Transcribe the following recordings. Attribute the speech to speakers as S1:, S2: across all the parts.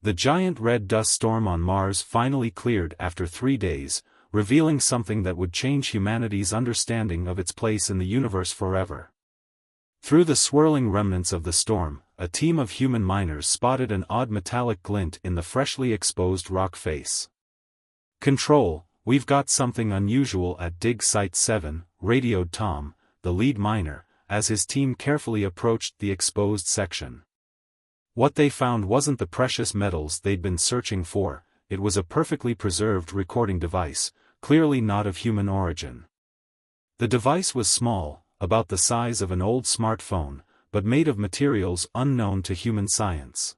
S1: The giant red dust storm on Mars finally cleared after 3 days, revealing something that would change humanity's understanding of its place in the universe forever. Through the swirling remnants of the storm, a team of human miners spotted an odd metallic glint in the freshly exposed rock face. "Control, we've got something unusual at Dig Site 7, radioed Tom, the lead miner, as his team carefully approached the exposed section. What they found wasn't the precious metals they'd been searching for, it was a perfectly preserved recording device, clearly not of human origin. The device was small, about the size of an old smartphone, but made of materials unknown to human science.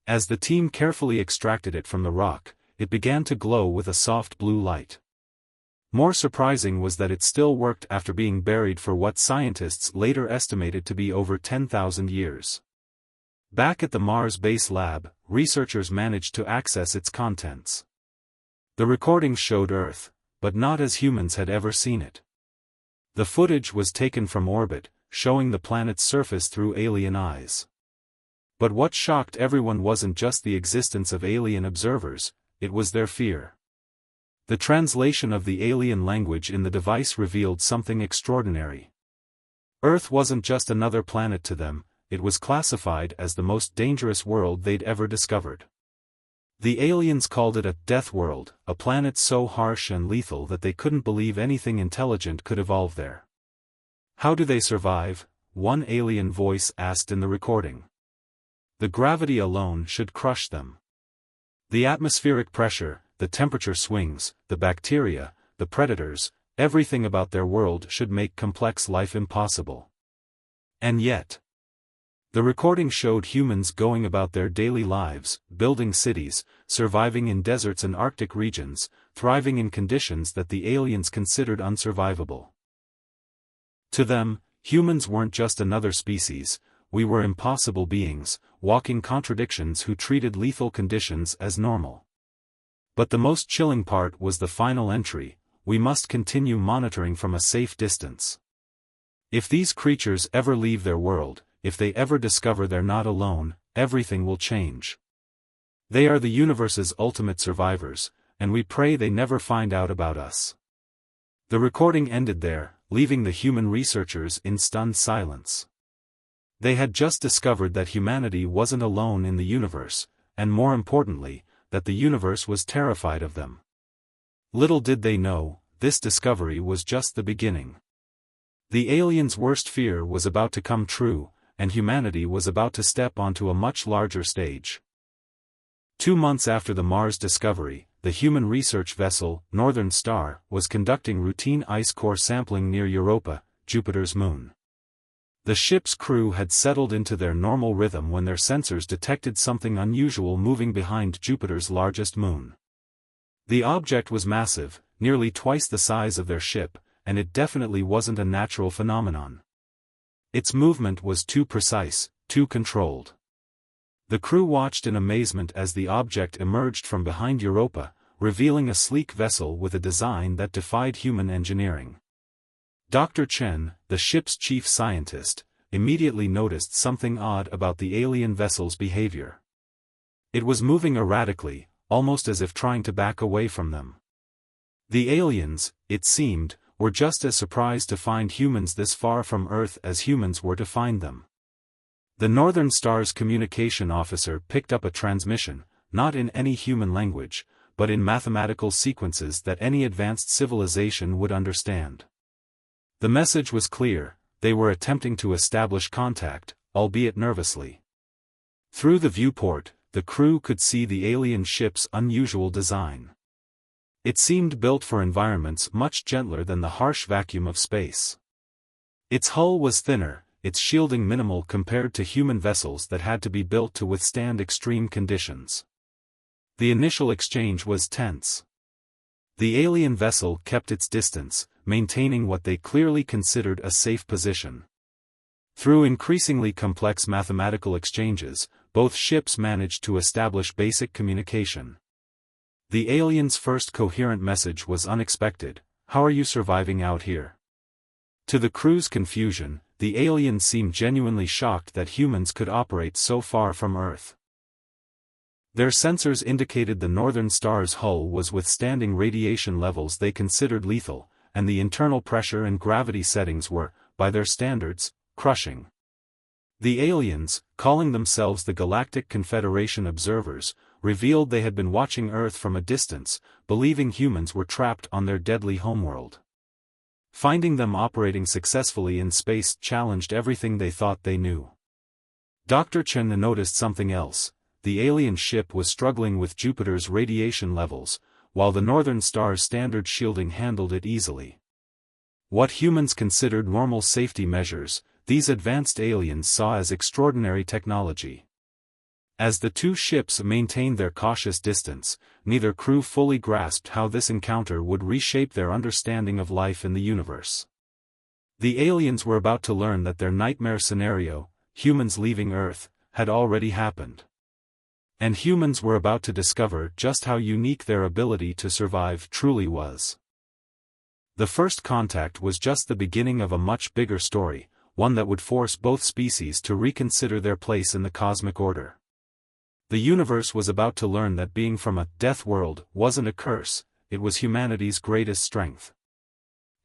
S1: As the team carefully extracted it from the rock, it began to glow with a soft blue light. More surprising was that it still worked after being buried for what scientists later estimated to be over 10,000 years. Back at the Mars Base Lab, researchers managed to access its contents. The recordings showed Earth, but not as humans had ever seen it. The footage was taken from orbit, showing the planet's surface through alien eyes. But what shocked everyone wasn't just the existence of alien observers, it was their fear. The translation of the alien language in the device revealed something extraordinary. Earth wasn't just another planet to them, it was classified as the most dangerous world they'd ever discovered. The aliens called it a Deathworld, a planet so harsh and lethal that they couldn't believe anything intelligent could evolve there. "How do they survive?" one alien voice asked in the recording. "The gravity alone should crush them. The atmospheric pressure, the temperature swings, the bacteria, the predators, everything about their world should make complex life impossible." And yet, the recording showed humans going about their daily lives, building cities, surviving in deserts and Arctic regions, thriving in conditions that the aliens considered unsurvivable. To them, humans weren't just another species, we were impossible beings, walking contradictions who treated lethal conditions as normal. But the most chilling part was the final entry: "We must continue monitoring from a safe distance. If these creatures ever leave their world, if they ever discover they're not alone, everything will change. They are the universe's ultimate survivors, and we pray they never find out about us." The recording ended there, leaving the human researchers in stunned silence. They had just discovered that humanity wasn't alone in the universe, and more importantly, that the universe was terrified of them. Little did they know, this discovery was just the beginning. The aliens' worst fear was about to come true, and humanity was about to step onto a much larger stage. 2 months after the Mars discovery, the human research vessel, Northern Star, was conducting routine ice core sampling near Europa, Jupiter's moon. The ship's crew had settled into their normal rhythm when their sensors detected something unusual moving behind Jupiter's largest moon. The object was massive, nearly twice the size of their ship, and it definitely wasn't a natural phenomenon. Its movement was too precise, too controlled. The crew watched in amazement as the object emerged from behind Europa, revealing a sleek vessel with a design that defied human engineering. Dr. Chen, the ship's chief scientist, immediately noticed something odd about the alien vessel's behavior. It was moving erratically, almost as if trying to back away from them. The aliens, it seemed, were just as surprised to find humans this far from Earth as humans were to find them. The Northern Star's communication officer picked up a transmission, not in any human language, but in mathematical sequences that any advanced civilization would understand. The message was clear: they were attempting to establish contact, albeit nervously. Through the viewport, the crew could see the alien ship's unusual design. It seemed built for environments much gentler than the harsh vacuum of space. Its hull was thinner, its shielding minimal compared to human vessels that had to be built to withstand extreme conditions. The initial exchange was tense. The alien vessel kept its distance, maintaining what they clearly considered a safe position. Through increasingly complex mathematical exchanges, both ships managed to establish basic communication. The alien's first coherent message was unexpected: "How are you surviving out here?" To the crew's confusion, the aliens seemed genuinely shocked that humans could operate so far from Earth. Their sensors indicated the Northern Star's hull was withstanding radiation levels they considered lethal, and the internal pressure and gravity settings were, by their standards, crushing. The aliens, calling themselves the Galactic Confederation Observers, revealed they had been watching Earth from a distance, believing humans were trapped on their deadly homeworld. Finding them operating successfully in space challenged everything they thought they knew. Dr. Chen noticed something else. The alien ship was struggling with Jupiter's radiation levels, while the Northern Star's standard shielding handled it easily. What humans considered normal safety measures, these advanced aliens saw as extraordinary technology. As the two ships maintained their cautious distance, neither crew fully grasped how this encounter would reshape their understanding of life in the universe. The aliens were about to learn that their nightmare scenario, humans leaving Earth, had already happened. And humans were about to discover just how unique their ability to survive truly was. The first contact was just the beginning of a much bigger story, one that would force both species to reconsider their place in the cosmic order. The universe was about to learn that being from a death world wasn't a curse, it was humanity's greatest strength.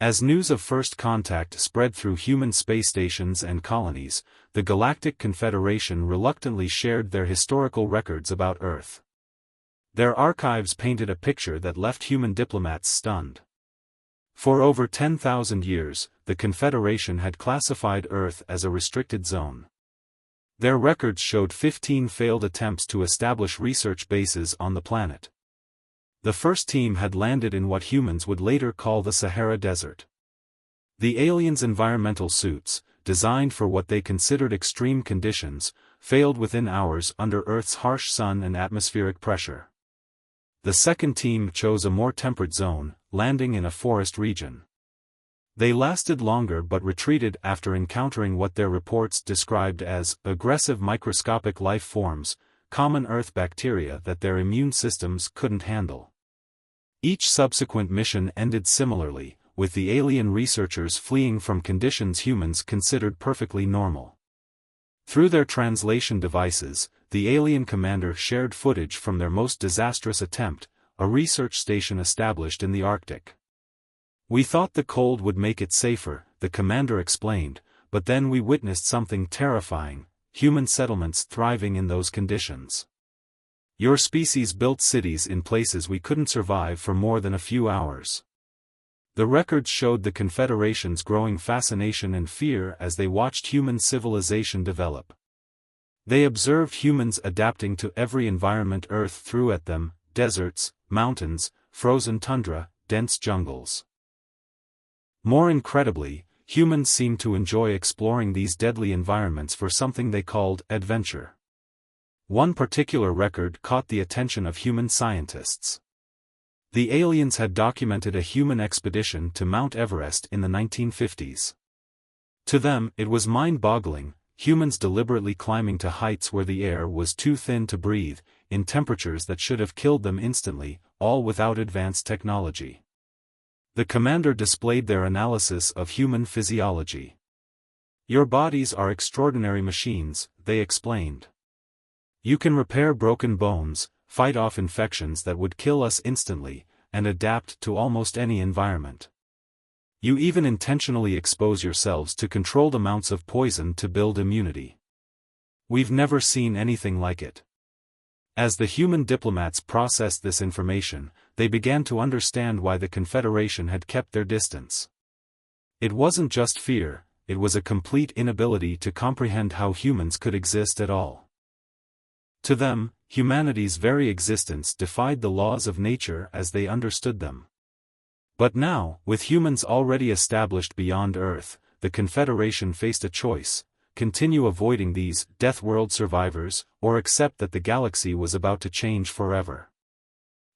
S1: As news of first contact spread through human space stations and colonies, the Galactic Confederation reluctantly shared their historical records about Earth. Their archives painted a picture that left human diplomats stunned. For over 10,000 years, the Confederation had classified Earth as a restricted zone. Their records showed 15 failed attempts to establish research bases on the planet. The first team had landed in what humans would later call the Sahara Desert. The aliens' environmental suits, designed for what they considered extreme conditions, failed within hours under Earth's harsh sun and atmospheric pressure. The second team chose a more temperate zone, landing in a forest region. They lasted longer but retreated after encountering what their reports described as aggressive microscopic life forms, common Earth bacteria that their immune systems couldn't handle. Each subsequent mission ended similarly, with the alien researchers fleeing from conditions humans considered perfectly normal. Through their translation devices, the alien commander shared footage from their most disastrous attempt, a research station established in the Arctic. "We thought the cold would make it safer," the commander explained, "but then we witnessed something terrifying, human settlements thriving in those conditions. Your species built cities in places we couldn't survive for more than a few hours." The records showed the Confederation's growing fascination and fear as they watched human civilization develop. They observed humans adapting to every environment Earth threw at them: deserts, mountains, frozen tundra, dense jungles. More incredibly, humans seemed to enjoy exploring these deadly environments for something they called adventure. One particular record caught the attention of human scientists. The aliens had documented a human expedition to Mount Everest in the 1950s. To them, it was mind-boggling, humans deliberately climbing to heights where the air was too thin to breathe, in temperatures that should have killed them instantly, all without advanced technology. The commander displayed their analysis of human physiology. "Your bodies are extraordinary machines," they explained. "You can repair broken bones, fight off infections that would kill us instantly, and adapt to almost any environment. You even intentionally expose yourselves to controlled amounts of poison to build immunity. We've never seen anything like it." As the human diplomats processed this information, they began to understand why the Confederation had kept their distance. It wasn't just fear, it was a complete inability to comprehend how humans could exist at all. To them, humanity's very existence defied the laws of nature as they understood them. But now, with humans already established beyond Earth, the Confederation faced a choice: continue avoiding these death world survivors, or accept that the galaxy was about to change forever.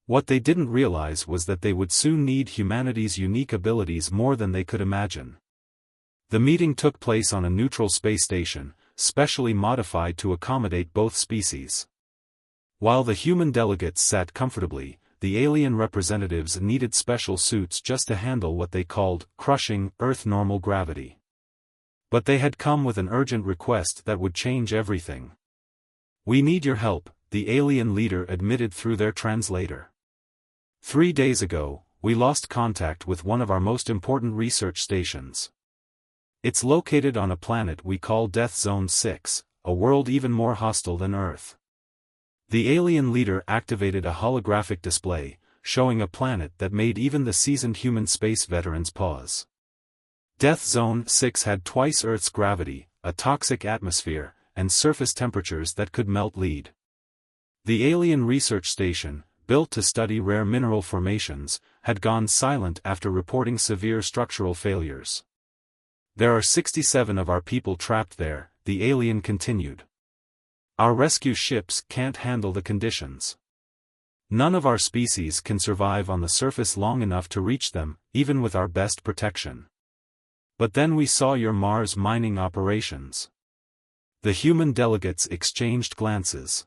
S1: What they didn't realize was that they would soon need humanity's unique abilities more than they could imagine. The meeting took place on a neutral space station, specially modified to accommodate both species. While the human delegates sat comfortably, the alien representatives needed special suits just to handle what they called crushing Earth-normal gravity. But they had come with an urgent request that would change everything. "We need your help," the alien leader admitted through their translator. 3 days ago, we lost contact with one of our most important research stations. It's located on a planet we call Death Zone 6, a world even more hostile than Earth. The alien leader activated a holographic display, showing a planet that made even the seasoned human space veterans pause. Death Zone 6 had twice Earth's gravity, a toxic atmosphere, and surface temperatures that could melt lead. The alien research station, built to study rare mineral formations, had gone silent after reporting severe structural failures. There are 67 of our people trapped there, the alien continued. Our rescue ships can't handle the conditions. None of our species can survive on the surface long enough to reach them, even with our best protection. But then we saw your Mars mining operations. The human delegates exchanged glances.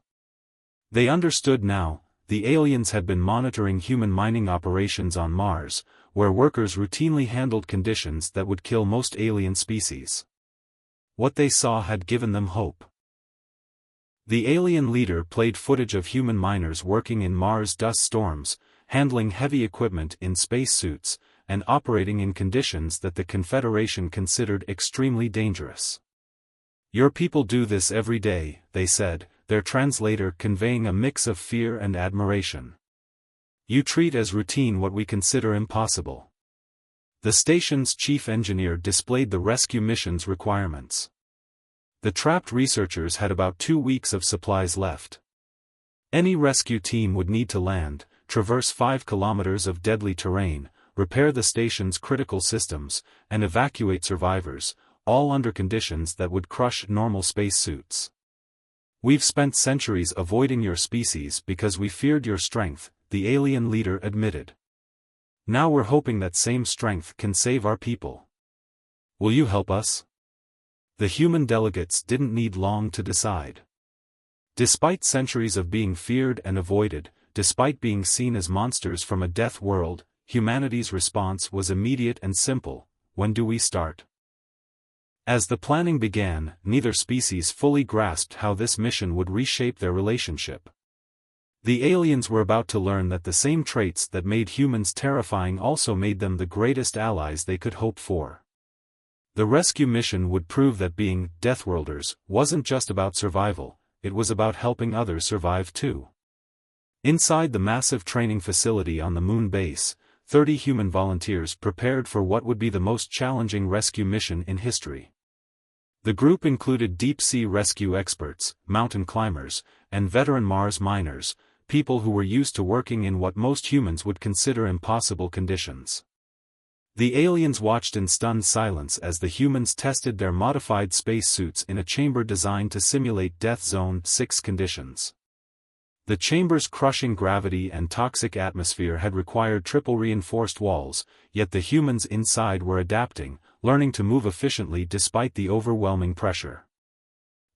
S1: They understood now. The aliens had been monitoring human mining operations on Mars, where workers routinely handled conditions that would kill most alien species. What they saw had given them hope. The alien leader played footage of human miners working in Mars dust storms, handling heavy equipment in spacesuits, and operating in conditions that the Confederation considered extremely dangerous. Your people do this every day, they said, their translator conveying a mix of fear and admiration. You treat as routine what we consider impossible. The station's chief engineer displayed the rescue mission's requirements. The trapped researchers had about 2 weeks of supplies left. Any rescue team would need to land, traverse 5 kilometers of deadly terrain, repair the station's critical systems, and evacuate survivors, all under conditions that would crush normal spacesuits. We've spent centuries avoiding your species because we feared your strength, the alien leader admitted. Now we're hoping that same strength can save our people. Will you help us? The human delegates didn't need long to decide. Despite centuries of being feared and avoided, despite being seen as monsters from a death world, humanity's response was immediate and simple: when do we start? As the planning began, neither species fully grasped how this mission would reshape their relationship. The aliens were about to learn that the same traits that made humans terrifying also made them the greatest allies they could hope for. The rescue mission would prove that being Deathworlders wasn't just about survival, it was about helping others survive too. Inside the massive training facility on the moon base, 30 human volunteers prepared for what would be the most challenging rescue mission in history. The group included deep-sea rescue experts, mountain climbers, and veteran Mars miners, people who were used to working in what most humans would consider impossible conditions. The aliens watched in stunned silence as the humans tested their modified spacesuits in a chamber designed to simulate Death Zone 6 conditions. The chamber's crushing gravity and toxic atmosphere had required triple reinforced walls, yet the humans inside were adapting, learning to move efficiently despite the overwhelming pressure.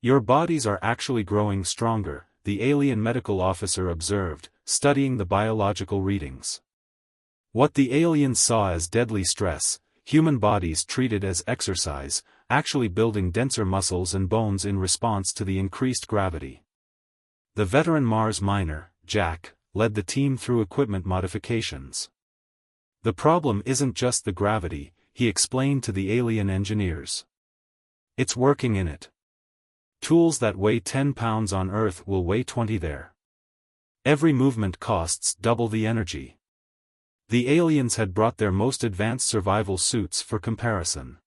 S1: Your bodies are actually growing stronger, the alien medical officer observed, studying the biological readings. What the aliens saw as deadly stress, human bodies treated as exercise, actually building denser muscles and bones in response to the increased gravity. The veteran Mars miner, Jack, led the team through equipment modifications. The problem isn't just the gravity, he explained to the alien engineers. It's working in it. Tools that weigh 10 pounds on Earth will weigh 20 there. Every movement costs double the energy. The aliens had brought their most advanced survival suits for comparison.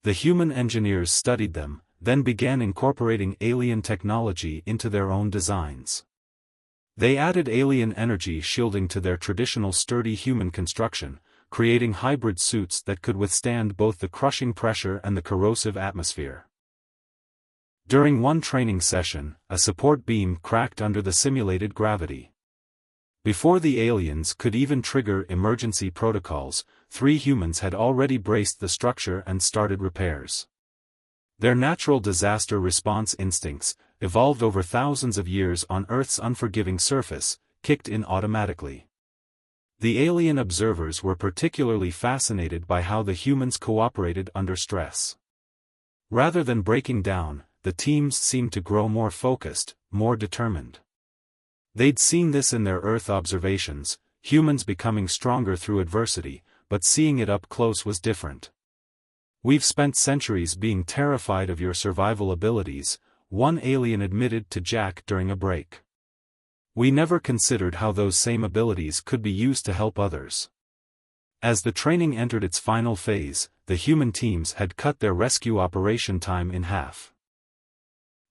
S1: The human engineers studied them, then began incorporating alien technology into their own designs. They added alien energy shielding to their traditional sturdy human construction, creating hybrid suits that could withstand both the crushing pressure and the corrosive atmosphere. During one training session, a support beam cracked under the simulated gravity. Before the aliens could even trigger emergency protocols, 3 humans had already braced the structure and started repairs. Their natural disaster response instincts, evolved over thousands of years on Earth's unforgiving surface, kicked in automatically. The alien observers were particularly fascinated by how the humans cooperated under stress. Rather than breaking down, the teams seemed to grow more focused, more determined. They'd seen this in their Earth observations, humans becoming stronger through adversity, but seeing it up close was different. "We've spent centuries being terrified of your survival abilities," one alien admitted to Jack during a break. "We never considered how those same abilities could be used to help others." As the training entered its final phase, the human teams had cut their rescue operation time in half.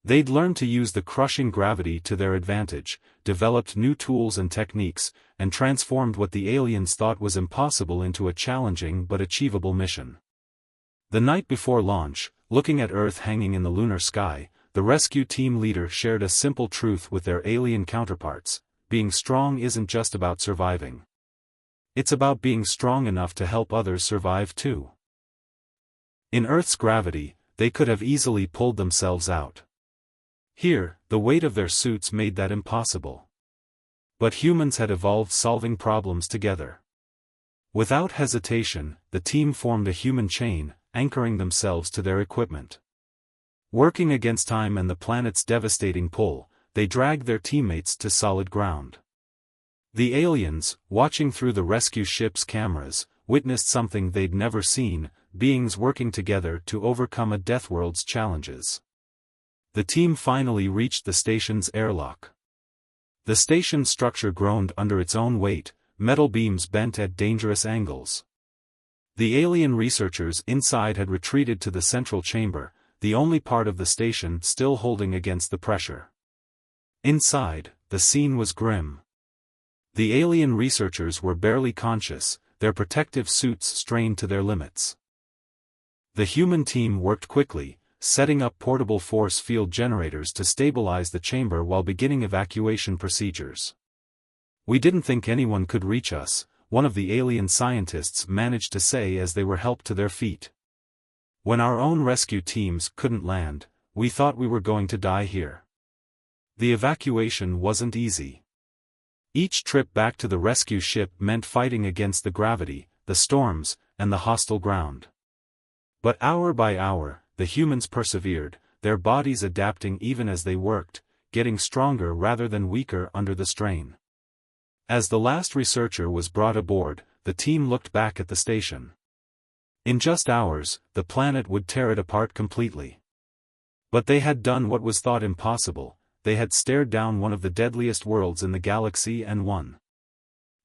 S1: They'd learned to use the crushing gravity to their advantage, developed new tools and techniques, and transformed what the aliens thought was impossible into a challenging but achievable mission. The night before launch, looking at Earth hanging in the lunar sky, the rescue team leader shared a simple truth with their alien counterparts: being strong isn't just about surviving. It's about being strong enough to help others survive too. In Earth's gravity, they could have easily pulled themselves out. Here, the weight of their suits made that impossible. But humans had evolved solving problems together. Without hesitation, the team formed a human chain, anchoring themselves to their equipment. Working against time and the planet's devastating pull, they dragged their teammates to solid ground. The aliens, watching through the rescue ship's cameras, witnessed something they'd never seen: beings working together to overcome a Deathworld's challenges. The team finally reached the station's airlock. The station's structure groaned under its own weight, metal beams bent at dangerous angles. The alien researchers inside had retreated to the central chamber, the only part of the station still holding against the pressure. Inside, the scene was grim. The alien researchers were barely conscious, their protective suits strained to their limits. The human team worked quickly, setting up portable force field generators to stabilize the chamber while beginning evacuation procedures. "We didn't think anyone could reach us," one of the alien scientists managed to say as they were helped to their feet. "When our own rescue teams couldn't land, we thought we were going to die here." The evacuation wasn't easy. Each trip back to the rescue ship meant fighting against the gravity, the storms, and the hostile ground. But hour by hour, the humans persevered, their bodies adapting even as they worked, getting stronger rather than weaker under the strain. As the last researcher was brought aboard, the team looked back at the station. In just hours, the planet would tear it apart completely. But they had done what was thought impossible: they had stared down one of the deadliest worlds in the galaxy and won.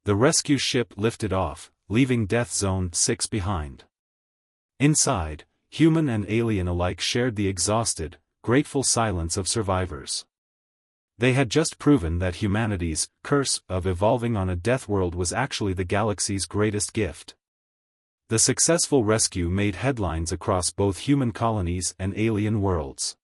S1: The rescue ship lifted off, leaving Death Zone 6 behind. Inside, human and alien alike shared the exhausted, grateful silence of survivors. They had just proven that humanity's curse of evolving on a death world was actually the galaxy's greatest gift. The successful rescue made headlines across both human colonies and alien worlds.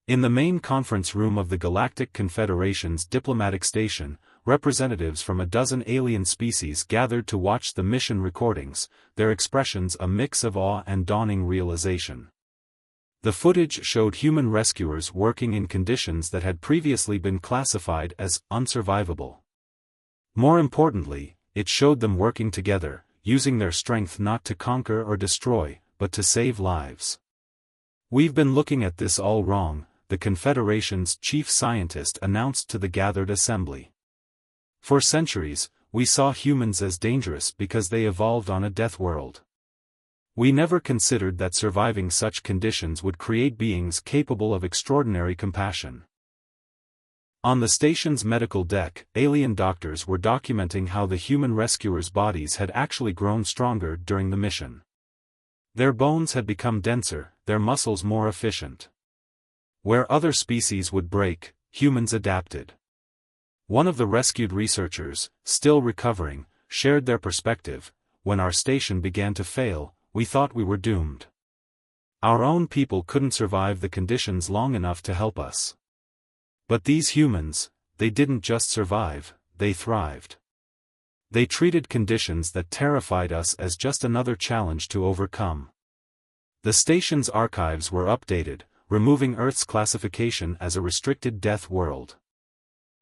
S1: In the main conference room of the Galactic Confederation's diplomatic station, representatives from a dozen alien species gathered to watch the mission recordings, their expressions a mix of awe and dawning realization. The footage showed human rescuers working in conditions that had previously been classified as unsurvivable. More importantly, it showed them working together, using their strength not to conquer or destroy, but to save lives. "We've been looking at this all wrong," the Confederation's chief scientist announced to the gathered assembly. "For centuries, we saw humans as dangerous because they evolved on a death world. We never considered that surviving such conditions would create beings capable of extraordinary compassion." On the station's medical deck, alien doctors were documenting how the human rescuers' bodies had actually grown stronger during the mission. Their bones had become denser, their muscles more efficient. Where other species would break, humans adapted. One of the rescued researchers, still recovering, shared their perspective: "When our station began to fail, we thought we were doomed. Our own people couldn't survive the conditions long enough to help us. But these humans, they didn't just survive, they thrived. They treated conditions that terrified us as just another challenge to overcome." The station's archives were updated, removing Earth's classification as a restricted death world.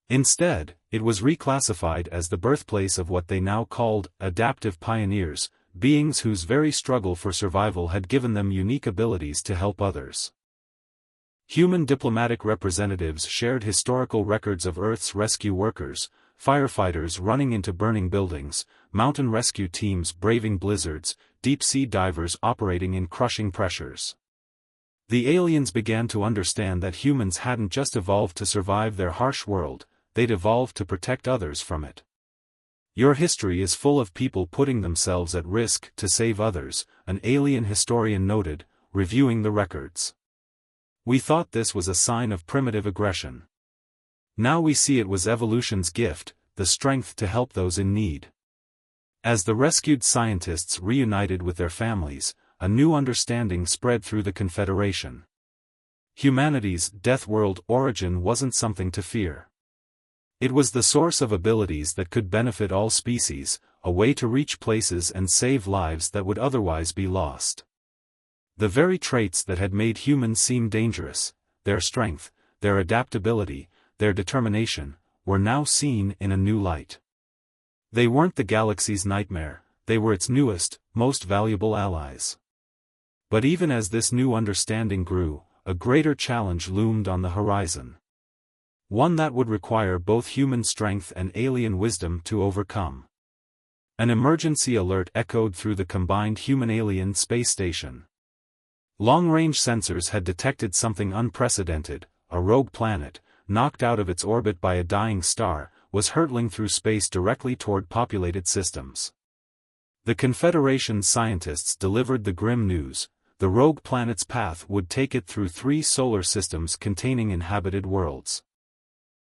S1: Instead, it was reclassified as the birthplace of what they now called adaptive pioneers, beings whose very struggle for survival had given them unique abilities to help others. Human diplomatic representatives shared historical records of Earth's rescue workers, firefighters running into burning buildings, mountain rescue teams braving blizzards, deep-sea divers operating in crushing pressures. The aliens began to understand that humans hadn't just evolved to survive their harsh world, they'd evolved to protect others from it. Your history is full of people putting themselves at risk to save others, an alien historian noted, reviewing the records. We thought this was a sign of primitive aggression. Now we see it was evolution's gift, the strength to help those in need. As the rescued scientists reunited with their families, a new understanding spread through the Confederation. Humanity's Deathworld origin wasn't something to fear. It was the source of abilities that could benefit all species, a way to reach places and save lives that would otherwise be lost. The very traits that had made humans seem dangerous, their strength, their adaptability, their determination, were now seen in a new light. They weren't the galaxy's nightmare, they were its newest, most valuable allies. But even as this new understanding grew, a greater challenge loomed on the horizon. One that would require both human strength and alien wisdom to overcome. An emergency alert echoed through the combined human-alien space station. Long-range sensors had detected something unprecedented. A rogue planet, knocked out of its orbit by a dying star, was hurtling through space directly toward populated systems. The Confederation's scientists delivered the grim news: the rogue planet's path would take it through 3 solar systems containing inhabited worlds.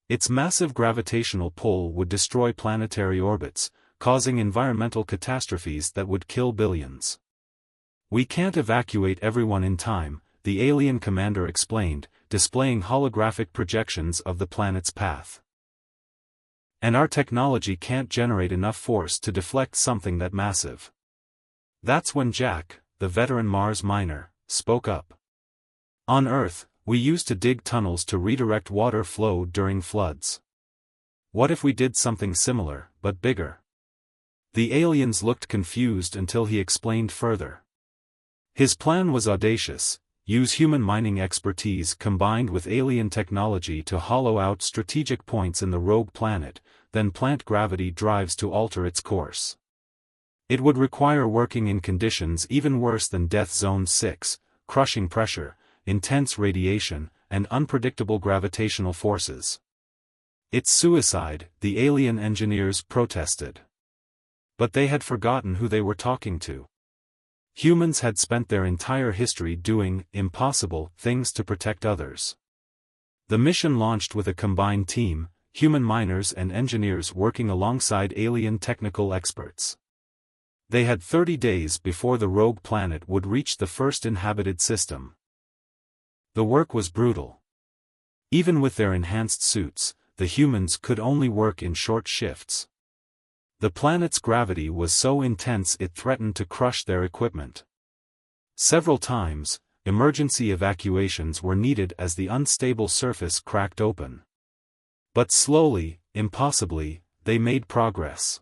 S1: Its massive gravitational pull would destroy planetary orbits, causing environmental catastrophes that would kill billions. "We can't evacuate everyone in time," the alien commander explained, displaying holographic projections of the planet's path. "And our technology can't generate enough force to deflect something that massive." That's when Jack, the veteran Mars miner, spoke up. "On Earth, we used to dig tunnels to redirect water flow during floods. What if we did something similar, but bigger?" The aliens looked confused until he explained further. His plan was audacious: use human mining expertise combined with alien technology to hollow out strategic points in the rogue planet, then plant gravity drives to alter its course. It would require working in conditions even worse than Death Zone 6, crushing pressure, intense radiation, and unpredictable gravitational forces. "It's suicide," the alien engineers protested. But they had forgotten who they were talking to. Humans had spent their entire history doing impossible things to protect others. The mission launched with a combined team, human miners and engineers working alongside alien technical experts. They had 30 days before the rogue planet would reach the first inhabited system. The work was brutal. Even with their enhanced suits, the humans could only work in short shifts. The planet's gravity was so intense it threatened to crush their equipment. Several times, emergency evacuations were needed as the unstable surface cracked open. But slowly, impossibly, they made progress.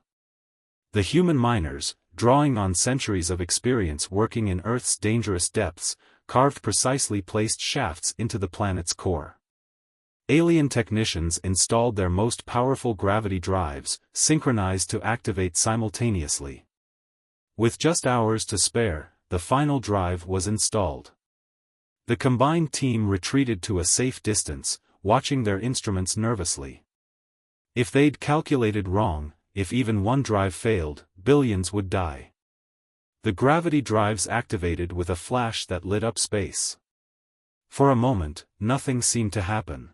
S1: The human miners, drawing on centuries of experience working in Earth's dangerous depths, carved precisely placed shafts into the planet's core. Alien technicians installed their most powerful gravity drives, synchronized to activate simultaneously. With just hours to spare, the final drive was installed. The combined team retreated to a safe distance, watching their instruments nervously. If they'd calculated wrong, if even one drive failed, billions would die. The gravity drives activated with a flash that lit up space. For a moment, nothing seemed to happen.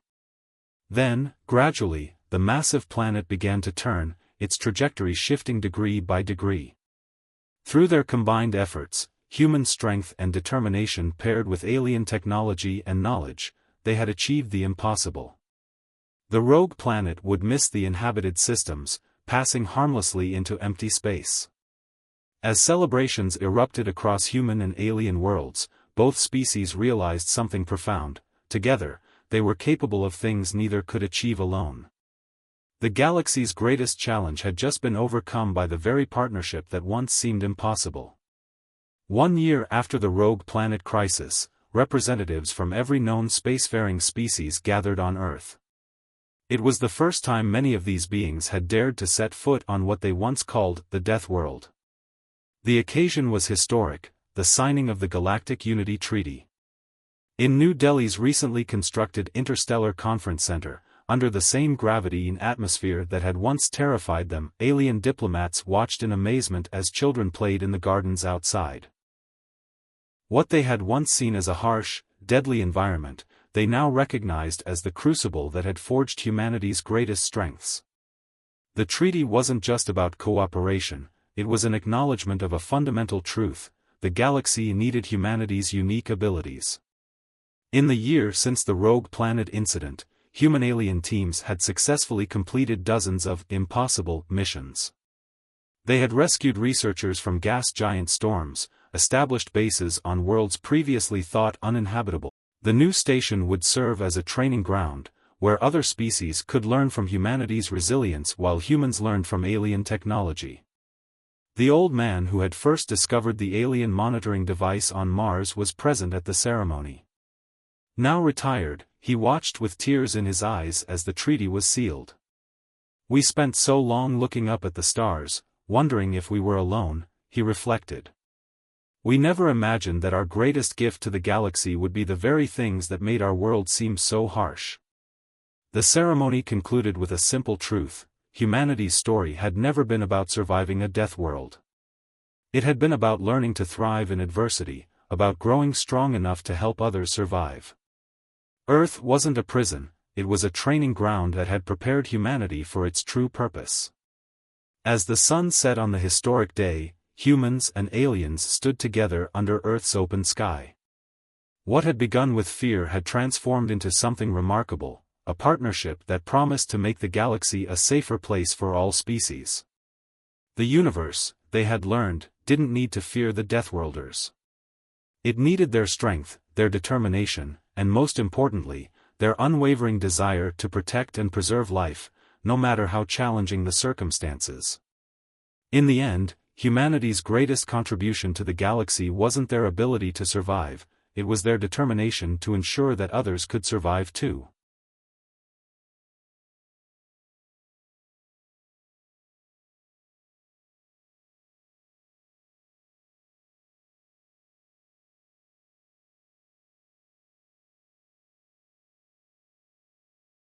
S1: Then, gradually, the massive planet began to turn, its trajectory shifting degree by degree. Through their combined efforts, human strength and determination paired with alien technology and knowledge, they had achieved the impossible. The rogue planet would miss the inhabited systems, passing harmlessly into empty space. As celebrations erupted across human and alien worlds, both species realized something profound: together, they were capable of things neither could achieve alone. The galaxy's greatest challenge had just been overcome by the very partnership that once seemed impossible. 1 year after the rogue planet crisis, representatives from every known spacefaring species gathered on Earth. It was the first time many of these beings had dared to set foot on what they once called the Death World. The occasion was historic, the signing of the Galactic Unity Treaty. In New Delhi's recently constructed Interstellar Conference Center, under the same gravity and atmosphere that had once terrified them, alien diplomats watched in amazement as children played in the gardens outside. What they had once seen as a harsh, deadly environment, they now recognized as the crucible that had forged humanity's greatest strengths. The treaty wasn't just about cooperation, it was an acknowledgement of a fundamental truth: the galaxy needed humanity's unique abilities. In the year since the Rogue Planet incident, human-alien teams had successfully completed dozens of impossible missions. They had rescued researchers from gas giant storms, established bases on worlds previously thought uninhabitable. The new station would serve as a training ground, where other species could learn from humanity's resilience while humans learned from alien technology. The old man who had first discovered the alien monitoring device on Mars was present at the ceremony. Now retired, he watched with tears in his eyes as the treaty was sealed. "We spent so long looking up at the stars, wondering if we were alone," he reflected. "We never imagined that our greatest gift to the galaxy would be the very things that made our world seem so harsh." The ceremony concluded with a simple truth: humanity's story had never been about surviving a death world. It had been about learning to thrive in adversity, about growing strong enough to help others survive. Earth wasn't a prison, it was a training ground that had prepared humanity for its true purpose. As the sun set on the historic day, humans and aliens stood together under Earth's open sky. What had begun with fear had transformed into something remarkable, a partnership that promised to make the galaxy a safer place for all species. The universe, they had learned, didn't need to fear the Deathworlders. It needed their strength, their determination, and most importantly, their unwavering desire to protect and preserve life, no matter how challenging the circumstances. In the end, humanity's greatest contribution to the galaxy wasn't their ability to survive, it was their determination to ensure that others could survive too.